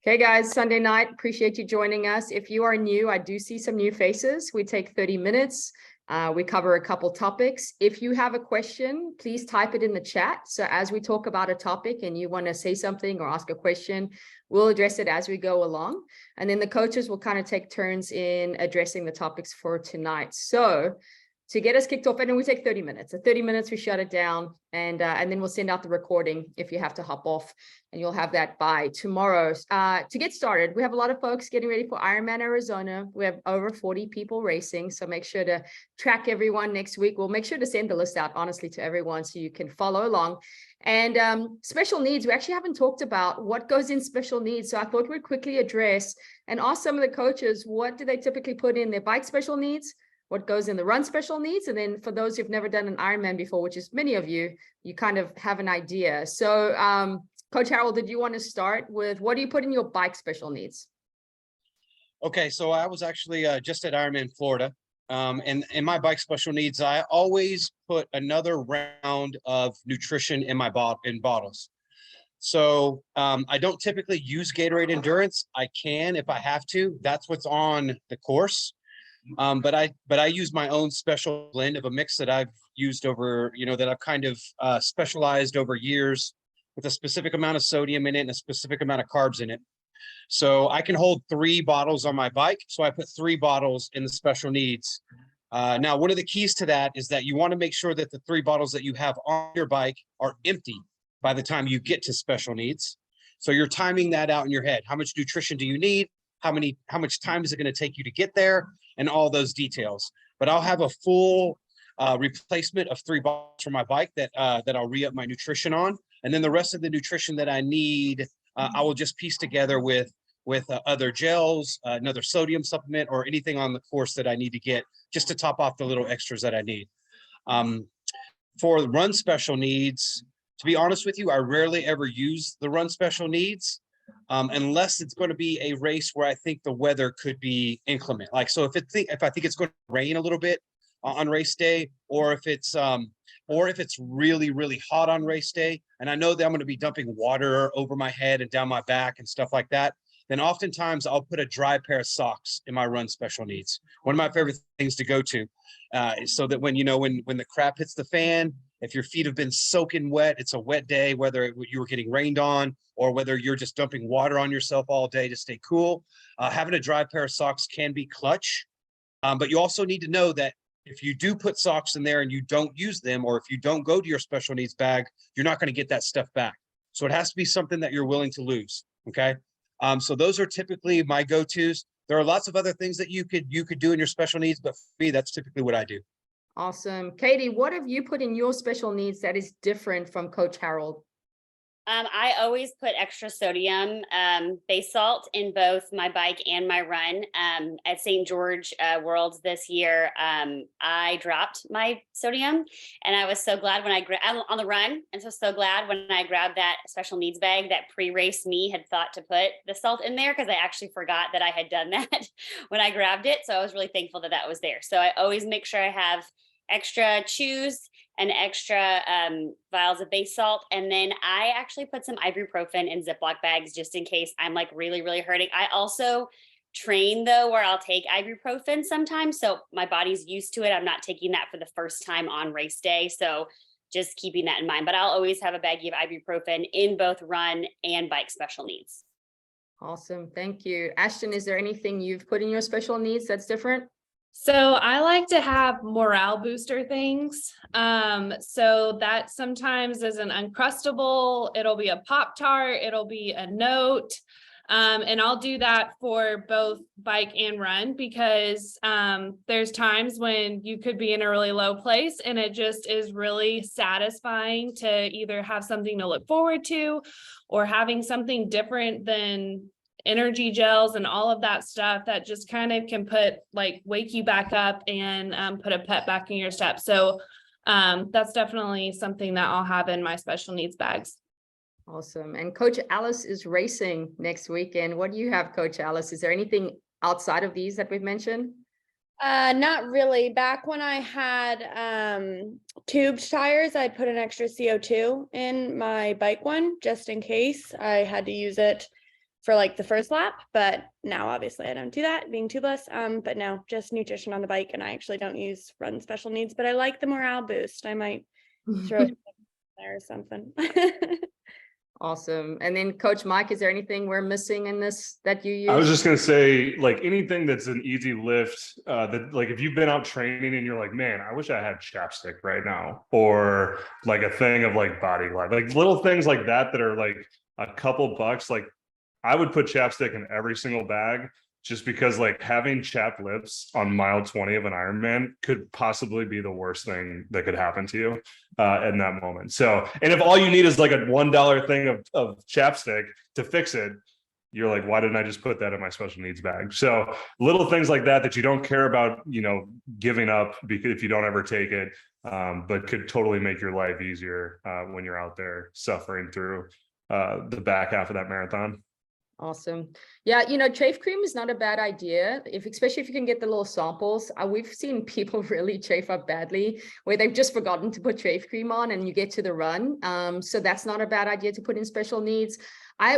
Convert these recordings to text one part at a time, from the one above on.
Okay, guys, Sunday night. Appreciate you joining us. If you are new, I do see some new faces. We take 30 minutes. We cover a couple topics. If you have a question, please type it in the chat. So as we talk about a topic and you want to say something or ask a question, we'll address it as we go along. And then the coaches will kind of take turns in addressing the topics for tonight. So to get us kicked off, and then we take 30 minutes. At 30 minutes, we shut it down, and then we'll send out the recording if you have to hop off, and you'll have that by tomorrow. To get started, we have a lot of folks getting ready for Ironman Arizona. We have over 40 people racing, so make sure to track everyone next week. We'll make sure to send the list out, honestly, to everyone so you can follow along. And special needs, we actually haven't talked about what goes in special needs, so I thought we'd quickly address and ask some of the coaches, what do they typically put in their bike special needs? What goes in the run special needs? And then for those who've never done an Ironman before, which is many of you, you kind of have an idea. So Coach Harold, did you want to start with what do you put in your bike special needs? Okay, so I was actually just at Ironman Florida. And in my bike special needs, I always put another round of nutrition in my bottles. So I don't typically use Gatorade Endurance. I can if I have to. That's what's on the course. But I use my own special blend of a mix that I've used over, that I've kind of specialized over years with a specific amount of sodium in it and a specific amount of carbs in it. So I can hold 3 bottles on my bike. So I put 3 bottles in the special needs. Now, one of the keys to that is that you want to make sure that the 3 bottles that you have on your bike are empty by the time you get to special needs. So you're timing that out in your head. How much nutrition do you need? How much time is it going to take you to get there? And all those details. But I'll have a full replacement of 3 bottles for my bike that I'll re-up my nutrition on. And then the rest of the nutrition that I need, I will just piece together with other gels, another sodium supplement, or anything on the course that I need to get just to top off the little extras that I need. For the run special needs, to be honest with you, I rarely ever use the run special needs. Unless it's going to be a race where I think the weather could be inclement. Like, so if I think it's going to rain a little bit on race day, or if it's really, really hot on race day, and I know that I'm going to be dumping water over my head and down my back and stuff like that, then oftentimes I'll put a dry pair of socks in my run special needs. One of my favorite things to go to, so that when the crap hits the fan, if your feet have been soaking wet, it's a wet day, whether you were getting rained on or whether you're just dumping water on yourself all day to stay cool, having a dry pair of socks can be clutch. But you also need to know that if you do put socks in there and you don't use them, or if you don't go to your special needs bag, you're not going to get that stuff back. So it has to be something that you're willing to lose. Okay. So those are typically my go-tos. There are lots of other things that you could do in your special needs, but for me, that's typically what I do. Awesome. Katie, what have you put in your special needs that is different from Coach Harold? I always put extra sodium base salt in both my bike and my run. At St. George Worlds this year, I dropped my sodium, and I was so glad when I'm on the run, and so glad when I grabbed that special needs bag that pre-race me had thought to put the salt in there, because I actually forgot that I had done that when I grabbed it. So I was really thankful that that was there. So I always make sure I have extra chews and extra vials of base salt. And then I actually put some ibuprofen in Ziploc bags just in case I'm like really, really hurting. I also train though, where I'll take ibuprofen sometimes. So my body's used to it. I'm not taking that for the first time on race day. So just keeping that in mind, but I'll always have a baggie of ibuprofen in both run and bike special needs. Awesome. Thank you. Ashton, is there anything you've put in your special needs that's different? So I like to have morale booster things. So that sometimes is an Uncrustable, it'll be a Pop-Tart, it'll be a note. And I'll do that for both bike and run, because there's times when you could be in a really low place and it just is really satisfying to either have something to look forward to or having something different than energy gels and all of that stuff that just kind of can wake you back up and put a pep back in your step. So that's definitely something that I'll have in my special needs bags. Awesome. And Coach Alice is racing next weekend. What do you have, Coach Alice? Is there anything outside of these that we've mentioned? Not really. Back when I had tubed tires, I'd put an extra CO2 in my bike one just in case I had to use it for like the first lap, but now obviously I don't do that being tubeless. But no, just nutrition on the bike, and I actually don't use run special needs, but I like the morale boost. I might throw it there or something. Awesome. And then Coach Mike, is there anything we're missing in this that you use? I was just gonna say, like, anything that's an easy lift, that, like, if you've been out training and you're like, man, I wish I had chapstick right now, or like a thing of like body glide, like little things like that are like a couple bucks. Like, I would put chapstick in every single bag, just because like having chapped lips on mile 20 of an Ironman could possibly be the worst thing that could happen to you in that moment. So, and if all you need is like a $1 thing of chapstick to fix it, you're like, why didn't I just put that in my special needs bag? So little things like that you don't care about, you know, giving up because if you don't ever take it, but could totally make your life easier when you're out there suffering through the back half of that marathon. Awesome. Yeah, you know, chafe cream is not a bad idea, especially if you can get the little samples. We've seen people really chafe up badly where they've just forgotten to put chafe cream on and you get to the run. So that's not a bad idea to put in special needs. I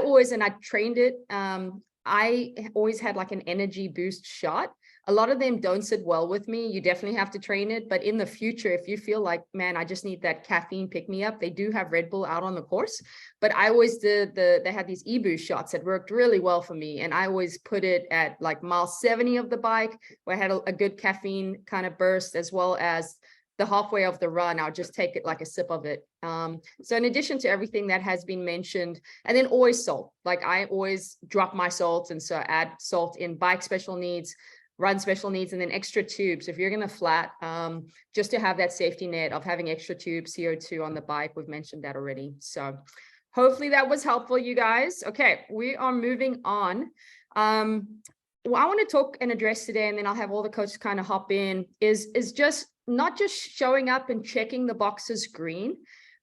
trained it. I always had like an energy boost shot. A lot of them don't sit well with me. You definitely have to train it. But in the future, if you feel like, man, I just need that caffeine pick me up, they do have Red Bull out on the course. But I always did they had these e-boost shots that worked really well for me. And I always put it at like mile 70 of the bike, where I had a good caffeine kind of burst, as well as the halfway of the run, I'll just take it like a sip of it. So in addition to everything that has been mentioned, and then always salt, like I always drop my salt. And so I add salt in bike special needs, run special needs, and then extra tubes. If you're going to flat, just to have that safety net of having extra tubes, CO2 on the bike, we've mentioned that already. So hopefully that was helpful, you guys. Okay, we are moving on. What I want to talk and address today, and then I'll have all the coaches kind of hop in, is just not just showing up and checking the boxes green,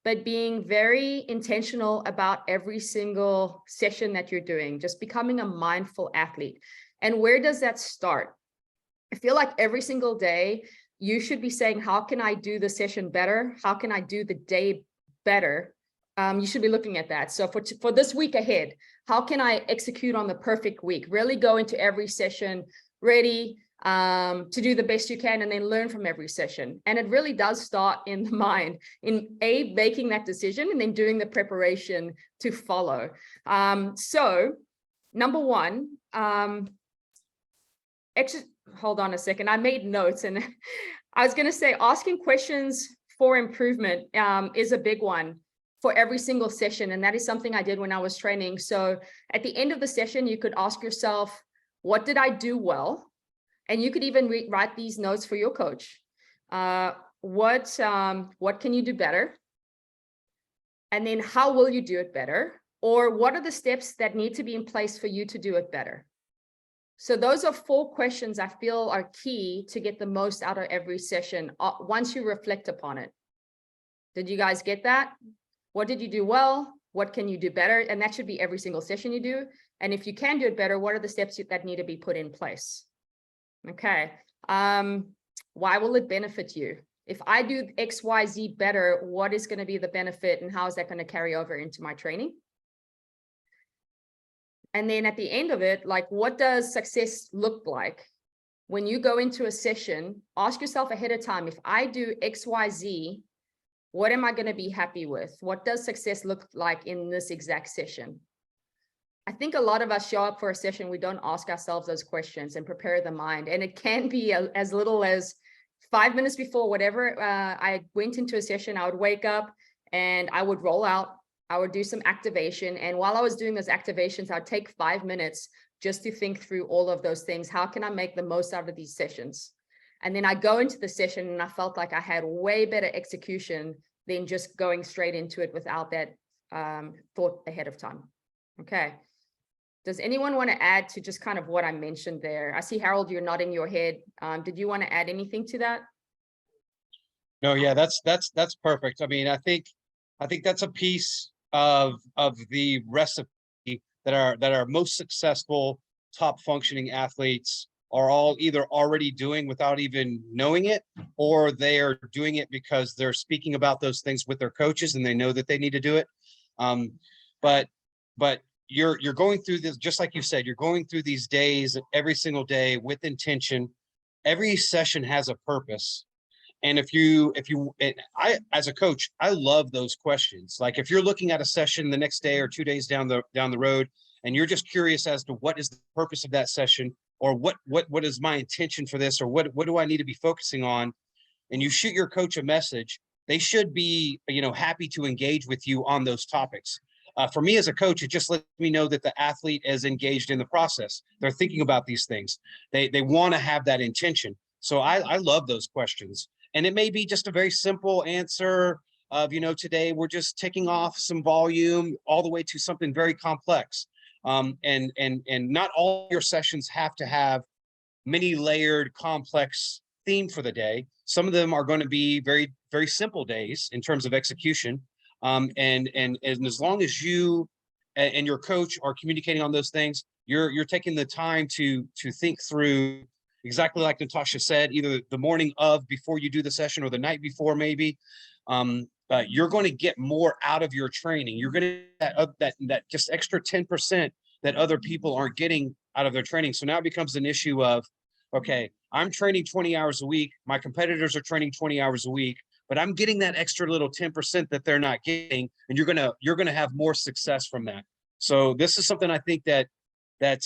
but being very intentional about every single session that you're doing, just becoming a mindful athlete. And where does that start? I feel like every single day you should be saying, how can I do the session better? How can I do the day better? You should be looking at that. So for this week ahead, how can I execute on the perfect week? Really go into every session ready to do the best you can, and then learn from every session. And it really does start in the mind, in making that decision and then doing the preparation to follow. So number one, hold on a second. I made notes, and I was going to say asking questions for improvement is a big one for every single session. And that is something I did when I was training. So at the end of the session, you could ask yourself, what did I do well? And you could even write these notes for your coach. What can you do better? And then how will you do it better? Or what are the steps that need to be in place for you to do it better? So those are 4 questions I feel are key to get the most out of every session once you reflect upon it. Did you guys get that? What did you do well? What can you do better? And that should be every single session you do. And if you can do it better, what are the steps that need to be put in place? Okay. Why will it benefit you? If I do X, Y, Z better, what is going to be the benefit, and how is that going to carry over into my training? And then at the end of it, like, what does success look like? When you go into a session, ask yourself ahead of time, if I do X, Y, Z, what am I going to be happy with? What does success look like in this exact session? I think a lot of us show up for a session, we don't ask ourselves those questions and prepare the mind. And it can be as little as 5 minutes before whatever I went into a session, I would wake up and I would roll out. I would do some activation. And while I was doing those activations, I'd take 5 minutes just to think through all of those things. How can I make the most out of these sessions? And then I go into the session and I felt like I had way better execution than just going straight into it without that thought ahead of time. Okay. Does anyone want to add to just kind of what I mentioned there? I see Harold, you're nodding your head. Did you want to add anything to that? No, yeah, that's perfect. I mean, I think that's a piece of the recipe that our most successful top functioning athletes are all either already doing without even knowing it, or they are doing it because they're speaking about those things with their coaches and they know that they need to do it. But you're going through this, just like you said, you're going through these days every single day with intention. Every session has a purpose. And I, as a coach, I love those questions. Like if you're looking at a session the next day or 2 days down the road, and you're just curious as to what is the purpose of that session, or what is my intention for this, or what do I need to be focusing on, and you shoot your coach a message, they should be, happy to engage with you on those topics. For me as a coach, it just lets me know that the athlete is engaged in the process. They're thinking about these things. They want to have that intention. So I love those questions. And it may be just a very simple answer of, today we're just ticking off some volume, all the way to something very complex. And not all your sessions have to have many layered, complex theme for the day. Some of them are going to be very, very simple days in terms of execution. And as long as you and your coach are communicating on those things, you're taking the time to think through, exactly like Natasha said, either the morning of, before you do the session, or the night before maybe. You're going to get more out of your training. You're going to get that just extra 10% that other people aren't getting out of their training. So now it becomes an issue of, okay, I'm training 20 hours a week. My competitors are training 20 hours a week, but I'm getting that extra little 10% that they're not getting, and you're gonna have more success from that. So this is something I think that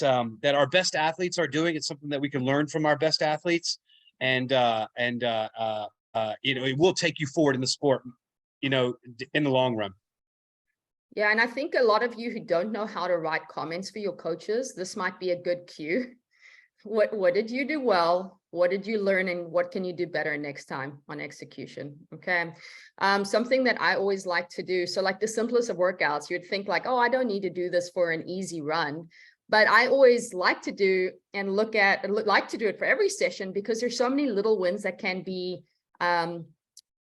our best athletes are doing. It's something that we can learn from our best athletes, and it will take you forward in the sport, in the long run. Yeah, and I think a lot of you who don't know how to write comments for your coaches, this might be a good cue. What did you do well? What did you learn, and what can you do better next time on execution? Okay. Something that I always like to do. So like the simplest of workouts, you'd think like, oh, I don't need to do this for an easy run. But I always like to do and like to do it for every session, because there's so many little wins that can be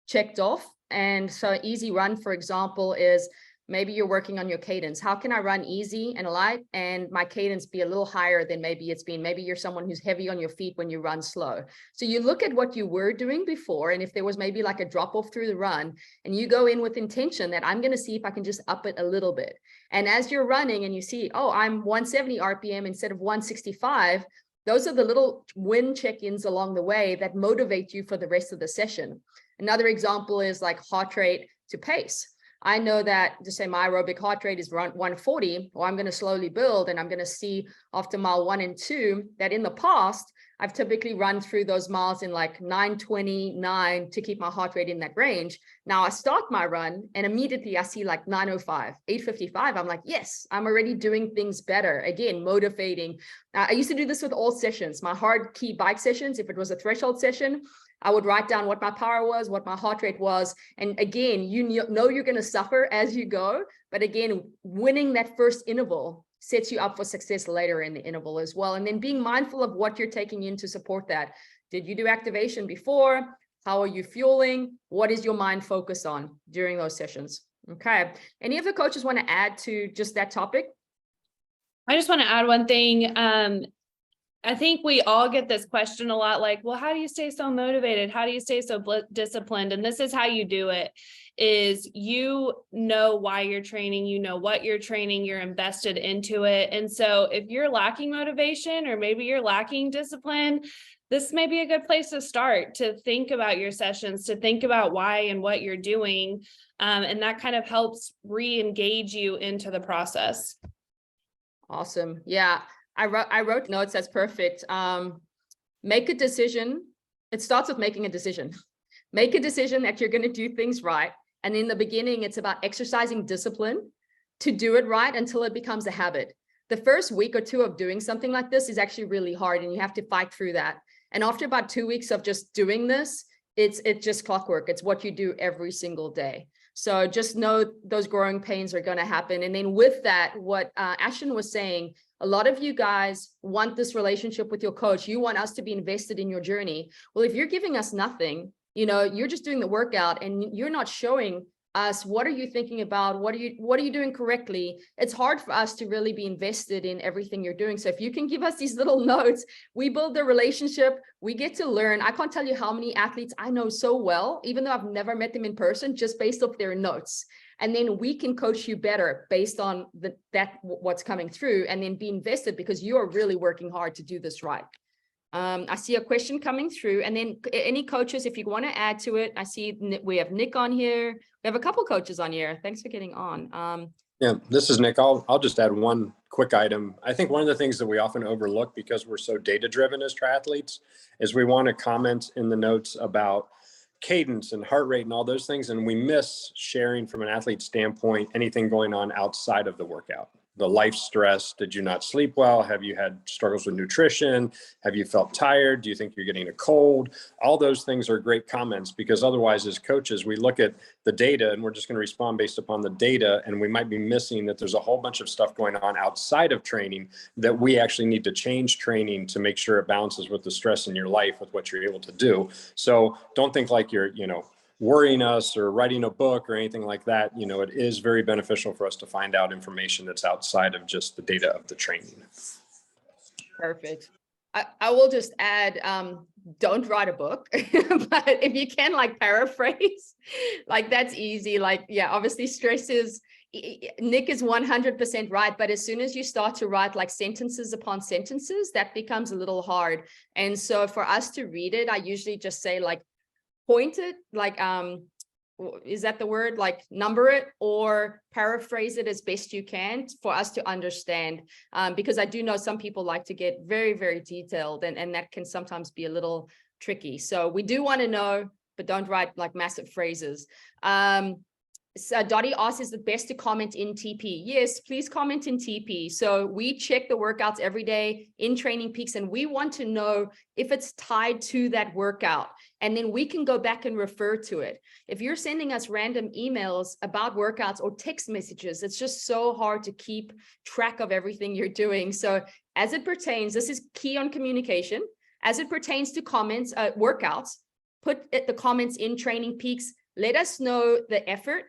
checked off. And so easy run, for example, is maybe you're working on your cadence. How can I run easy and light and my cadence be a little higher than maybe it's been? Maybe you're someone who's heavy on your feet when you run slow. So you look at what you were doing before, and if there was maybe like a drop off through the run, and you go in with intention that I'm going to see if I can just up it a little bit. And as you're running and you see, oh, I'm 170 RPM instead of 165, those are the little win check-ins along the way that motivate you for the rest of the session. Another example is like heart rate to pace. I know that, to say my aerobic heart rate is around 140, or I'm going to slowly build, and I'm going to see after mile 1 and 2 that in the past, I've typically run through those miles in like 9:29 to keep my heart rate in that range. Now I start my run and immediately I see like 9:05, 8:55. I'm like, yes, I'm already doing things better. Again, motivating. I used to do this with all sessions, my hard key bike sessions. If it was a threshold session, I would write down what my power was, what my heart rate was. And again, you know you're going to suffer as you go. But again, winning that first interval sets you up for success later in the interval as well. And then being mindful of what you're taking in to support that. Did you do activation before? How are you fueling? What is your mind focused on during those sessions? Okay. Any of the coaches want to add to just that topic? I just want to add one thing. I think we all get this question a lot, like, well, how do you stay so motivated? How do you stay so disciplined? And this is how you do it, is you know why you're training, you know what you're training, you're invested into it. And so if you're lacking motivation, or maybe you're lacking discipline, this may be a good place to start, to think about your sessions, to think about why and what you're doing. And that kind of helps re-engage you into the process. Awesome. Yeah. I wrote notes. That's perfect. Make a decision. It starts with making a decision. Make a decision that you're going to do things right. And in the beginning, it's about exercising discipline to do it right until it becomes a habit. The first week or two of doing something like this is actually really hard, and you have to fight through that. And after about 2 weeks of just doing this, it's just clockwork. It's what you do every single day. So just know those growing pains are going to happen. And then with that, what Ashton was saying, a lot of you guys want this relationship with your coach. You want us to be invested in your journey. Well, if you're giving us nothing, you're just doing the workout and you're not showing us what are you thinking about, what are you doing correctly. It's hard for us to really be invested in everything you're doing. So if you can give us these little notes, we build the relationship, we get to learn. I can't tell you how many athletes I know so well, even though I've never met them in person, just based off their notes. and then we can coach you better based on what's coming through, and then be invested because you are really working hard to do this right. I see a question coming through, and then any coaches, if you want to add to it, I see we have Nick on here. We have a couple coaches on here. Thanks for getting on. Yeah, this is Nick. I'll just add one quick item. I think one of the things that we often overlook because we're so data driven as triathletes is we want to comment in the notes about cadence and heart rate and all those things. And we miss sharing from an athlete standpoint, anything going on outside of the workout. The life stress. Did you not sleep well? Have you had struggles with nutrition? Have you felt tired? Do you think you're getting a cold? All those things are great comments, because otherwise as coaches, we look at the data and we're just going to respond based upon the data. And we might be missing that there's a whole bunch of stuff going on outside of training that we actually need to change training to make sure it balances with the stress in your life with what you're able to do. So don't think like you're, worrying us or writing a book or anything like that. It is very beneficial for us to find out information that's outside of just the data of the training. Perfect. I will just add, don't write a book, but if you can paraphrase, that's easy. Obviously stress is, Nick is 100% right. But as soon as you start to write sentences upon sentences, that becomes a little hard. And so for us to read it, I usually just say point it, is that the word, number it or paraphrase it as best you can for us to understand, because I do know some people like to get very, very detailed, and that can sometimes be a little tricky. So we do want to know, but don't write massive phrases. So Dottie asks, is it best to comment in TP? Yes, please comment in TP. So we check the workouts every day in Training Peaks, and we want to know if it's tied to that workout. And then we can go back and refer to it. If you're sending us random emails about workouts or text messages, it's just so hard to keep track of everything you're doing. So as it pertains, this is key on communication. As it pertains to comments, workouts, put the comments in Training Peaks. Let us know the effort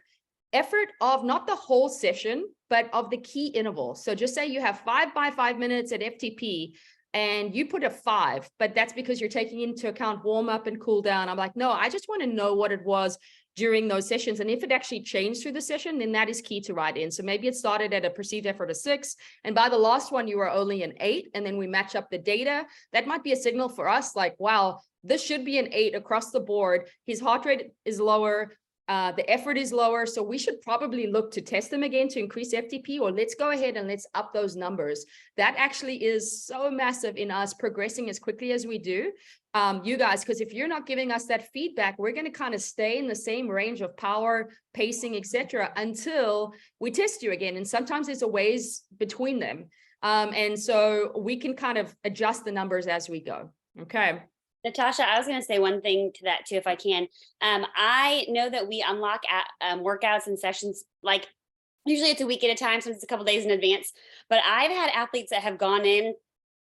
of not the whole session, but of the key interval. So just say you have 5 by 5 minutes at FTP and you put a 5, but that's because you're taking into account warm up and cool down. I'm like, no, I just want to know what it was during those sessions. And if it actually changed through the session, then that is key to write in. So maybe it started at a perceived effort of 6, and by the last one, you were only an 8, and then we match up the data. That might be a signal for us, wow, this should be an 8 across the board. His heart rate is lower. The effort is lower, so we should probably look to test them again to increase FTP, or let's go ahead and let's up those numbers. That actually is so massive in us progressing as quickly as we do, you guys, because if you're not giving us that feedback, we're going to kind of stay in the same range of power, pacing, etc., until we test you again. And sometimes there's a ways between them, and so we can kind of adjust the numbers as we go. Okay. Natasha, I was going to say one thing to that too, if I can. I know that we unlock workouts and sessions, usually it's a week at a time, so it's a couple days in advance. But I've had athletes that have gone in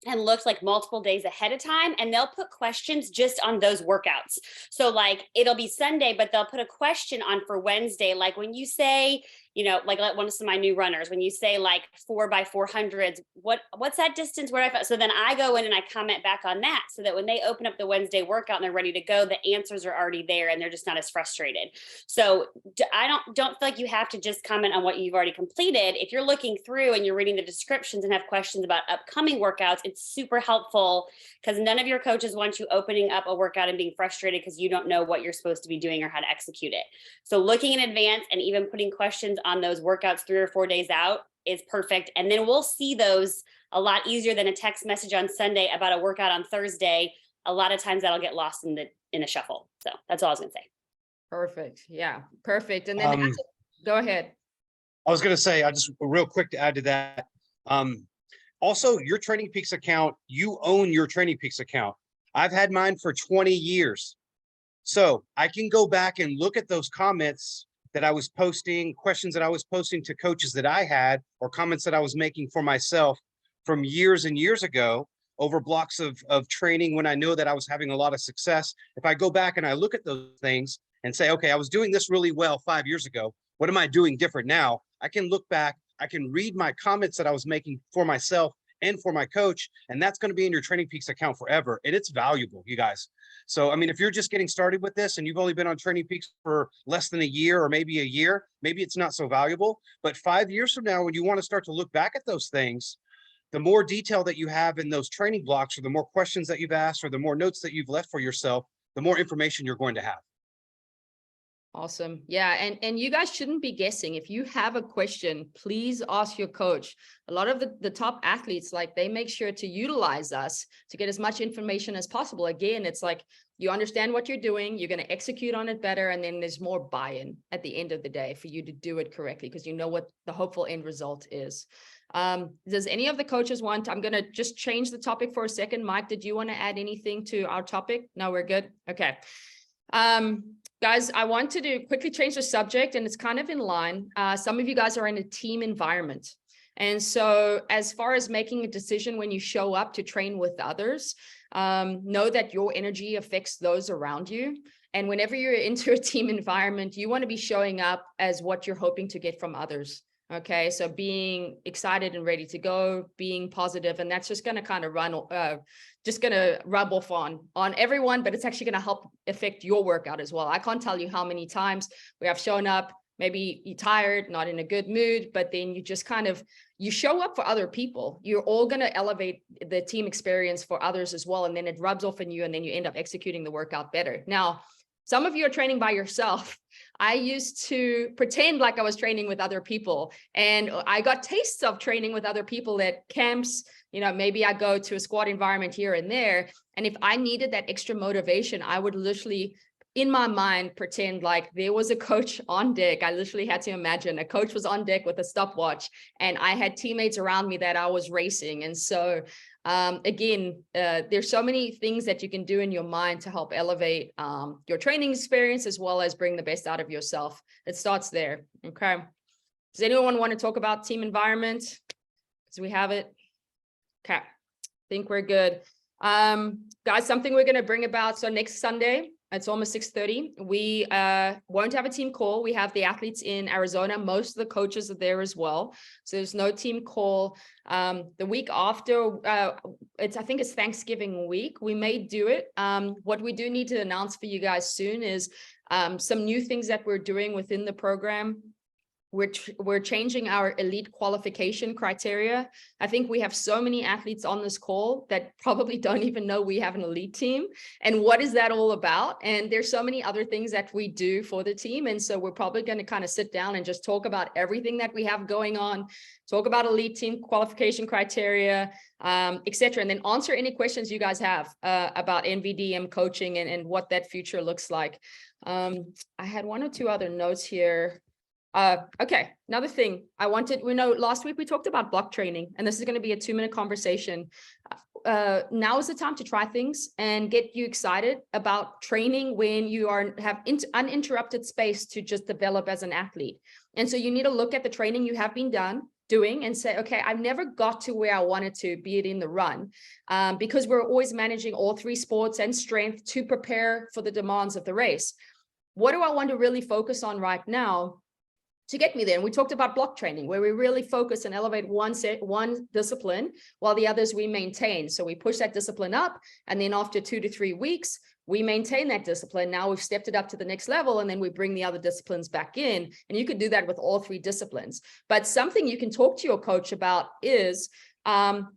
and looked multiple days ahead of time, and they'll put questions just on those workouts. So it'll be Sunday, but they'll put a question on for Wednesday. When you say, one of my new runners, when you say 4 by 400s, what's that distance where I felt? So then I go in and I comment back on that, so that when they open up the Wednesday workout and they're ready to go, the answers are already there and they're just not as frustrated. So I don't feel like you have to just comment on what you've already completed. If you're looking through and you're reading the descriptions and have questions about upcoming workouts, it's super helpful, because none of your coaches want you opening up a workout and being frustrated because you don't know what you're supposed to be doing or how to execute it. So looking in advance and even putting questions on those workouts 3 or 4 days out is perfect. And then we'll see those a lot easier than a text message on Sunday about a workout on Thursday. A lot of times that'll get lost in the shuffle. So that's all I was going to say. Perfect. Yeah, perfect. And then go ahead. I was going to say, I just real quick to add to that. Also, your Training Peaks account, you own your Training Peaks account. I've had mine for 20 years. So I can go back and look at those comments that I was posting, questions that I was posting to coaches that I had, or comments that I was making for myself from years and years ago over blocks of training when I know that I was having a lot of success. If I go back and I look at those things and say, okay, I was doing this really well 5 years ago. What am I doing different now? I can look back, I can read my comments that I was making for myself and for my coach. And that's going to be in your Training Peaks account forever. And it's valuable, you guys. So, I mean, if you're just getting started with this and you've only been on Training Peaks for less than a year or maybe a year, maybe it's not so valuable. But 5 years from now, when you want to start to look back at those things, the more detail that you have in those training blocks, or the more questions that you've asked, or the more notes that you've left for yourself, the more information you're going to have. Awesome. Yeah. And you guys shouldn't be guessing. If you have a question, please ask your coach. A lot of the top athletes, like, they make sure to utilize us to get as much information as possible. Again, it's like, you understand what you're doing, you're going to execute on it better. And then there's more buy-in at the end of the day for you to do it correctly, because you know what the hopeful end result is. Does any of the coaches want, I'm going to just change the topic for a second. Mike, did you want to add anything to our topic? No, we're good. Okay. Guys, I wanted to quickly change the subject, and it's kind of in line. Some of you guys are in a team environment. And so as far as making a decision when you show up to train with others, know that your energy affects those around you. And whenever you're into a team environment, you want to be showing up as what you're hoping to get from others. Okay, so being excited and ready to go, being positive, and that's just going to kind of rub off on everyone, but it's actually going to help affect your workout as well. I can't tell you how many times we have shown up, maybe you're tired, not in a good mood, but then you just you show up for other people. You're all going to elevate the team experience for others as well, and then it rubs off on you, and then you end up executing the workout better. Now, some of you are training by yourself. I used to pretend like I was training with other people, and I got tastes of training with other people at camps. Maybe I go to a squad environment here and there. And if I needed that extra motivation, I would literally, in my mind, pretend like there was a coach on deck. I literally had to imagine a coach was on deck with a stopwatch, and I had teammates around me that I was racing. And so again, there's so many things that you can do in your mind to help elevate your training experience, as well as bring the best out of yourself. It starts there. Okay. Does anyone want to talk about team environment? Because we have it. Okay. I think we're good. Guys, something we're going to bring about. So next Sunday, it's almost 6:30. We won't have a team call. We have the athletes in Arizona. Most of the coaches are there as well. So there's no team call. The week after, I think it's Thanksgiving week. We may do it. What we do need to announce for you guys soon is some new things that we're doing within the program. We're changing our elite qualification criteria. I think we have so many athletes on this call that probably don't even know we have an elite team. And what is that all about? And there's so many other things that we do for the team. And so we're probably going to kind of sit down and just talk about everything that we have going on, talk about elite team qualification criteria, etc. And then answer any questions you guys have about NVDM coaching and what that future looks like. I had one or two other notes here. Okay, another thing we know last week we talked about block training, and this is going to be a 2-minute conversation. Now is the time to try things and get you excited about training when you have uninterrupted space to just develop as an athlete. And so you need to look at the training you have been doing and say, okay, I've never got to where I wanted to, be it in the run, because we're always managing all 3 sports and strength to prepare for the demands of the race. What do I want to really focus on right now to get me there? And we talked about block training, where we really focus and elevate one discipline while the others we maintain. So we push that discipline up, and then after 2 to 3 weeks, we maintain that discipline. Now we've stepped it up to the next level, and then we bring the other disciplines back in. And you could do that with all 3 disciplines. But something you can talk to your coach about is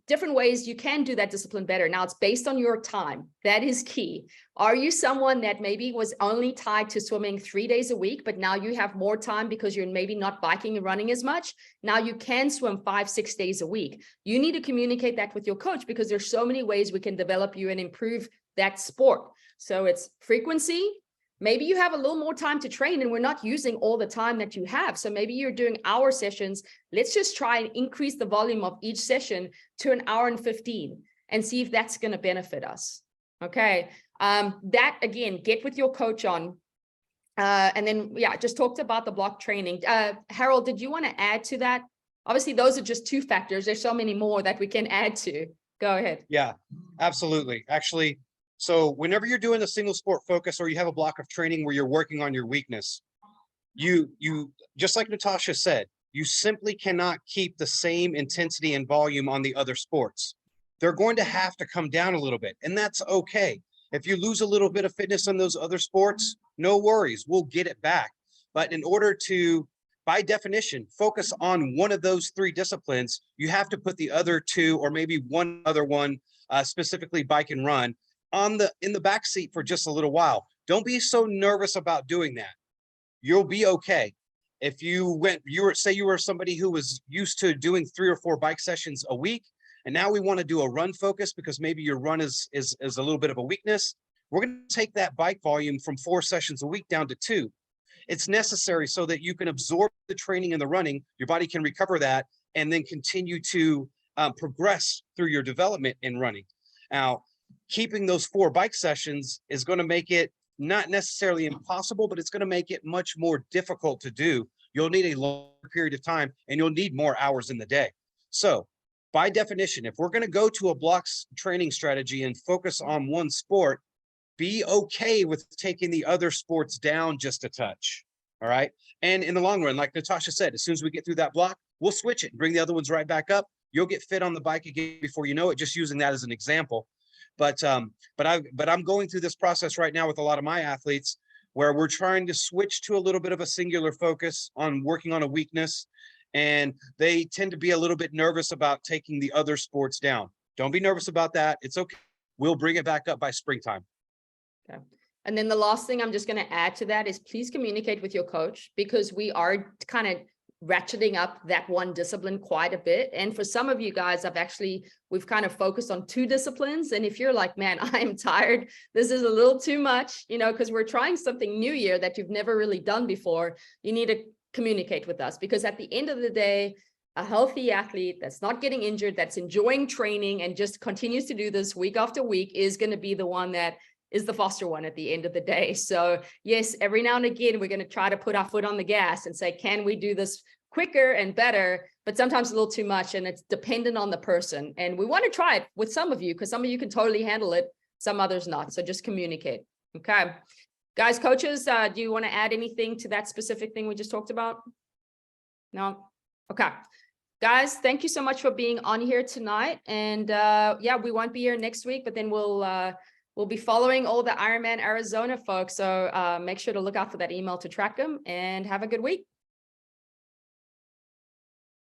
different ways you can do that discipline better. Now it's based on your time. That is key. Are you someone that maybe was only tied to swimming 3 days a week, but now you have more time because you're maybe not biking and running as much? Now you can swim 5-6 days a week. You need to communicate that with your coach, because there's so many ways we can develop you and improve that sport. So it's frequency. Maybe you have a little more time to train, and we're not using all the time that you have. So maybe you're doing hour sessions. Let's just try and increase the volume of each session to 1 hour and 15 and see if that's going to benefit us. Okay. That again, get with your coach on. And then, yeah, just talked about the block training. Harold, did you want to add to that? Obviously, those are just 2 factors. There's so many more that we can add to. Go ahead. Yeah, absolutely. Actually, so whenever you're doing a single sport focus, or you have a block of training where you're working on your weakness, you just like Natasha said, You simply cannot keep the same intensity and volume on the other sports. They're going to have to come down a little bit, and that's okay. If you lose a little bit of fitness on those other sports, no worries, we'll get it back. But in order to, by definition, focus on one of those three disciplines, you have to put the other two, or maybe one other one, specifically bike and run, in the back seat for just a little while. Don't be so nervous about doing that. You'll be okay. If you were somebody who was used to doing 3 or 4 bike sessions a week, and now we want to do a run focus because maybe your run is a little bit of a weakness, we're going to take that bike volume from 4 sessions a week down to 2. It's necessary so that you can absorb the training and the running, your body can recover that, and then continue to progress through your development in running. Now, keeping those 4 bike sessions is going to make it not necessarily impossible, but it's going to make it much more difficult to do. You'll need a longer period of time, and you'll need more hours in the day. So by definition, if we're going to go to a block training strategy and focus on one sport, be okay with taking the other sports down just a touch. All right. And in the long run, like Natasha said, as soon as we get through that block, we'll switch it and bring the other ones right back up. You'll get fit on the bike again before you know it, just using that as an example. But I'm going through this process right now with a lot of my athletes where we're trying to switch to a little bit of a singular focus on working on a weakness. And they tend to be a little bit nervous about taking the other sports down. Don't be nervous about that. It's okay. We'll bring it back up by springtime. Okay. And then the last thing I'm just going to add to that is please communicate with your coach, because we are kind of ratcheting up that one discipline quite a bit. And for some of you guys, we've kind of focused on 2 disciplines. And if you're like, man, I am tired, this is a little too much, because we're trying something new here that you've never really done before, you need to communicate with us, because at the end of the day, a healthy athlete that's not getting injured, that's enjoying training and just continues to do this week after week is going to be the one that is the faster one at the end of the day. So yes, every now and again, we're going to try to put our foot on the gas and say, can we do this quicker and better? But sometimes a little too much, and it's dependent on the person. And we want to try it with some of you, because some of you can totally handle it, some others not. So just communicate. Okay. Guys, coaches, do you want to add anything to that specific thing we just talked about? No? Okay. Guys, thank you so much for being on here tonight. And yeah, we won't be here next week, but then we'll be following all the Ironman Arizona folks. So make sure to look out for that email to track them, and have a good week.